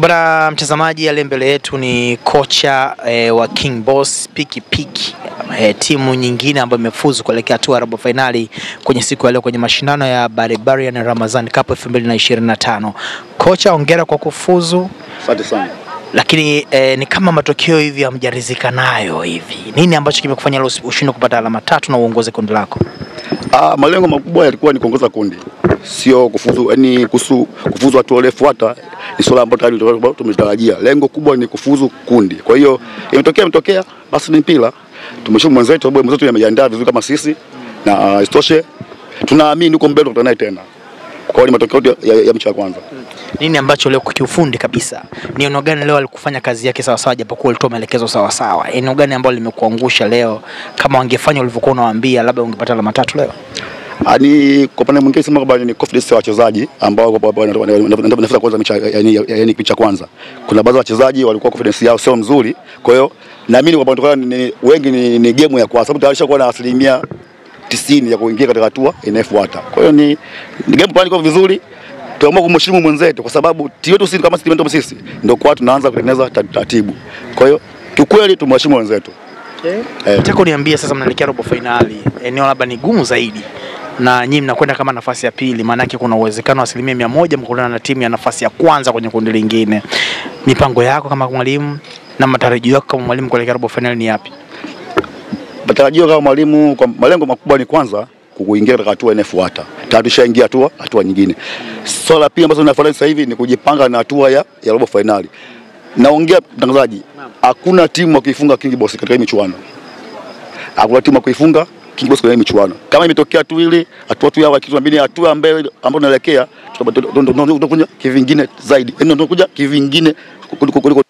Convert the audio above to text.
Bwana mtazamaji, ale mbele yetu ni kocha wa King Boss Pikipiki, timu nyingine ambayo imefuzu kuelekea hatua ya robo finali kwenye siku ya leo kwenye mashindano ya Barbarian Ramazan Cup 2025. Kocha, hongera kwa kufuzu. Asante sana. Lakini ni kama matokeo hivi hamjaridhika nayo hivi. Nini ambacho kimekufanya leo ushinde kupata alama 3 na uongoze kundi lako? Malengo makubwa yalikuwa ni kuongoza kundi. Sio kufuzu, yani kufuzu hatua iliyofuata ni swala ambalo tayari tumetarajia. Lengo kubwa ni kufuzu kundi. Kwa hiyo imetokea basi ni mpira. Tumeshukuru mwenzetu yamejiandaa vizuri kama sisi, na isitoshe tunaamini huko mbele tutanaye tena. Kwa hiyo ni matokeo ya mechi ya kwanza. Nini ambacho leo kiufundi kabisa, ni eneo gani leo alikufanya kazi yake sawa sawa japokuwa alitoa maelekezo sawa sawa? Eneo gani ambalo limekuangusha leo, kama wangefanya ulivyokuwa unawaambia labda ungepata alama 3 leo? Ani kwa pande mwingine sema kwamba ni confidence ya wachezaji ambao wanafanya kwanza mechi yani picha kwanza. Kuna baadhi ya wachezaji walikuwa confidence yao sio mzuri. Kwa hiyo naamini kwamba wengi ni game ya kwa sababu tayari shakuwa na asilimia 90 ya kuingia katika hatua inayofuata. Kwa hiyo ni game plan iko vizuri. Tuamua kumheshimu mwenzetu kwa sababu timu yetu sisi kama timu sisi ndio kwa tunaanza kutengeneza taratibu. Kwa hiyo kiukweli tumheshimu mwenzetu. Nataka uniambie sasa, mnaelekea robo finali, eneo labda ni gumu zaidi na nyinyi mnakwenda kama nafasi ya pili, maana yake kuna uwezekano 100% mkutana na timu ya nafasi ya kwanza kwenye kundi lingine. Mipango yako kama mwalimu na matarajio yako kama mwalimu kuelekea robo finali ni yapi? Matarajio kama mwalimu, kwa malengo makubwa ni kwanza kuingia katika hatua inayofuata. Tayari tushaingia hatua nyingine. Swala pia ambazo tunafuata sasa hivi ni kujipangaa na hatua ya robo finali. Naongea mtangazaji, hakuna timu ya kuifunga King Boss katika michuano. Hakuna timu ya kuifunga King Boss kwenye michuano. Kama imetokea tu ile hatua tu ya kitu mbili, hatua ambayo tunaelekea tutakuja kivingine zaidi. Ndio tunakuja kivingine kuliko